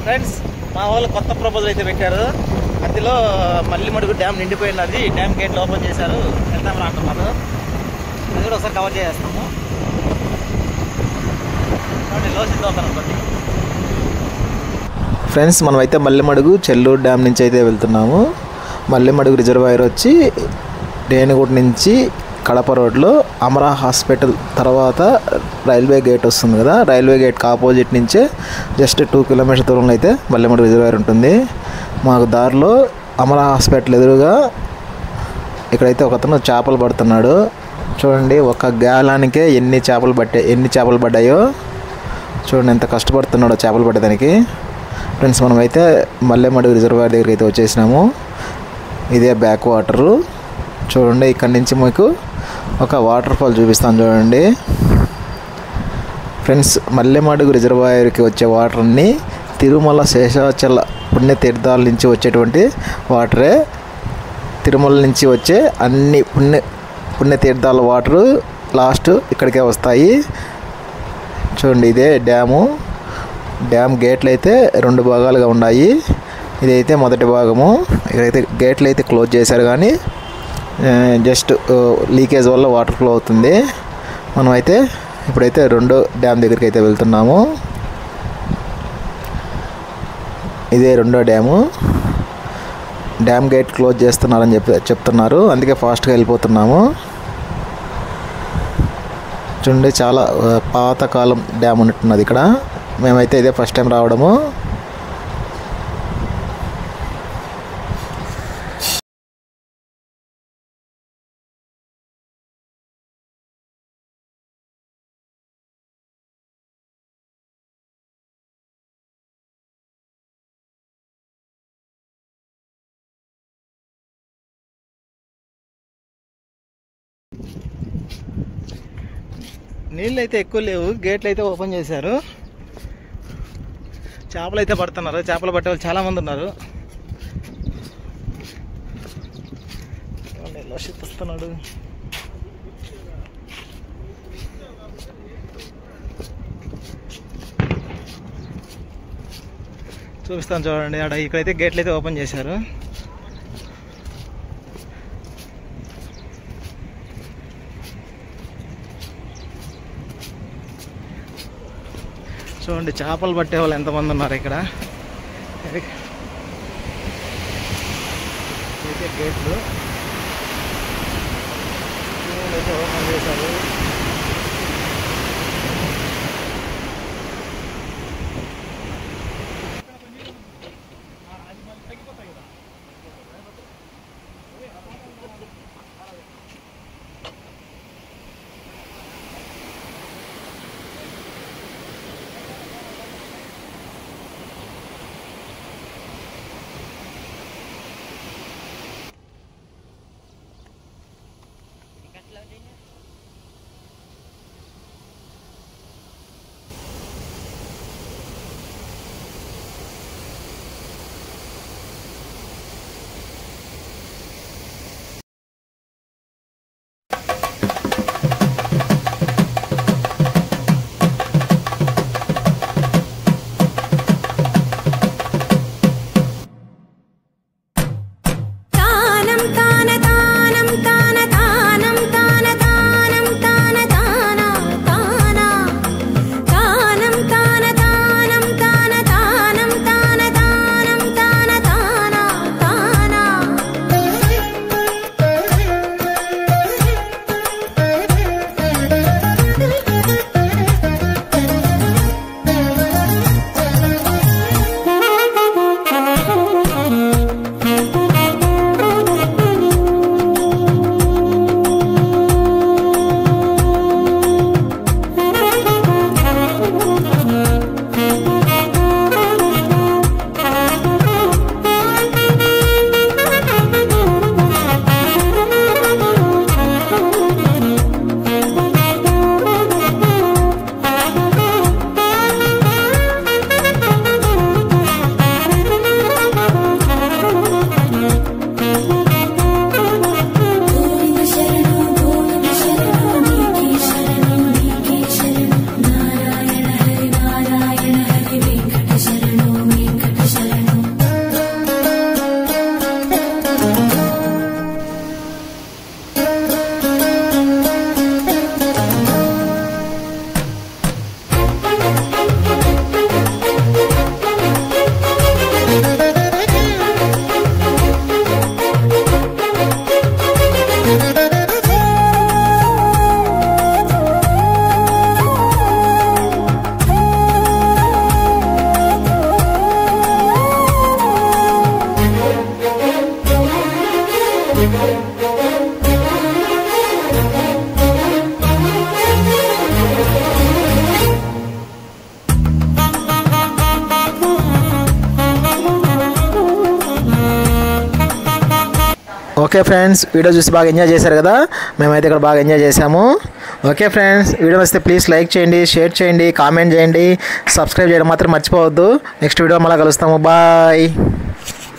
Friends, మా వాళ్ళు కొత్త ప్రపోజల్ అయితే పెట్టారు. అందులో మల్లిమడుగు డ్యామ్ నిండిపోయినది, డ్యామ్ గేట్లు ఓపెన్ చేశారు, వెళ్తామని అంటున్నారు. అది కూడా ఒకసారి కవర్ చేస్తాము. ఫ్రెండ్స్, మనమైతే మల్లిమడుగు చెల్లూరు డ్యామ్ నుంచి అయితే వెళ్తున్నాము. మల్లిమడుగు రిజర్వాయర్ వచ్చి రేణిగుంట నుంచి కడప రోడ్లో అమరా హాస్పిటల్ తర్వాత రైల్వే గేట్ వస్తుంది కదా, రైల్వే గేట్కి ఆపోజిట్ నుంచే జస్ట్ 2 కిలోమీటర్ దూరంలో అయితే మల్లిమడుగు రిజర్వాయర్ ఉంటుంది. మాకు దారిలో అమరా హాస్పిటల్ ఎదురుగా ఇక్కడైతే ఒకతను చేపలు పడుతున్నాడు. చూడండి, ఒక గాలానికే ఎన్ని చేపలు పడ్డాయో చూడండి, ఎంత కష్టపడుతున్నాడో చేపలు పట్టడానికి. ఫ్రెండ్స్, మనమైతే మల్లిమడుగు రిజర్వాయర్ దగ్గరికి అయితే వచ్చేసినాము. ఇదే బ్యాక్ వాటరు. చూడండి, ఇక్కడ నుంచి మీకు ఒక వాటర్ ఫాల్ చూపిస్తాను చూడండి. ఫ్రెండ్స్, మల్లిమడుగు రిజర్వాయర్కి వచ్చే వాటర్ అన్నీ తిరుమల శేషాచల పుణ్యతీర్థాల నుంచి వచ్చేటువంటి వాటరే. తిరుమల నుంచి వచ్చే అన్ని పుణ్యతీర్థాల వాటరు లాస్ట్ ఇక్కడికే వస్తాయి. చూడండి, ఇదే డ్యాము. డ్యామ్ గేట్లు అయితే 2 భాగాలుగా ఉన్నాయి. ఇదైతే మొదటి భాగము. ఇక్కడైతే గేట్లు అయితే క్లోజ్ చేశారు, కానీ జస్ట్ లీకేజ్ వల్ల వాటర్ ఫ్లో అవుతుంది. మనమైతే ఇప్పుడైతే 2వ డ్యామ్ దగ్గరికి అయితే వెళ్తున్నాము. ఇదే 2వ డ్యాము. డ్యామ్ గేట్ క్లోజ్ చేస్తున్నారని చెప్తున్నారు, అందుకే ఫాస్ట్గా వెళ్ళిపోతున్నాము. చూడండి, చాలా పాతకాలం డ్యామ్ ఉన్నట్టున్నది ఇక్కడ. మేమైతే ఇదే ఫస్ట్ టైం రావడము. నీళ్ళు అయితే ఎక్కువ లేవు, గేట్లు అయితే ఓపెన్ చేశారు. చేపలు అయితే పడుతున్నారు. చేపలు పట్టే వాళ్ళు చాలామంది ఉన్నారు. వస్తున్నాడు. చూపిస్తాను చూడండి. ఇక్కడైతే గేట్లు అయితే ఓపెన్ చేశారు. చూడండి, చేపలు పట్టే వాళ్ళు ఎంతమంది ఉన్నారు ఇక్కడ. గేట్లు అయితే ఓపెన్ చేశారు. ఓకే ఫ్రెండ్స్, వీడియో చూసి బాగా ఎంజాయ్ చేశారు కదా. మేమైతే ఇక్కడ బాగా ఎంజాయ్ చేసాము. ఓకే ఫ్రెండ్స్, వీడియో వస్తే ప్లీజ్ లైక్ చేయండి, షేర్ చేయండి, కామెంట్ చేయండి, సబ్స్క్రైబ్ చేయడం మాత్రం మర్చిపోవద్దు. నెక్స్ట్ వీడియో మళ్ళీ కలుస్తాము. బాయ్.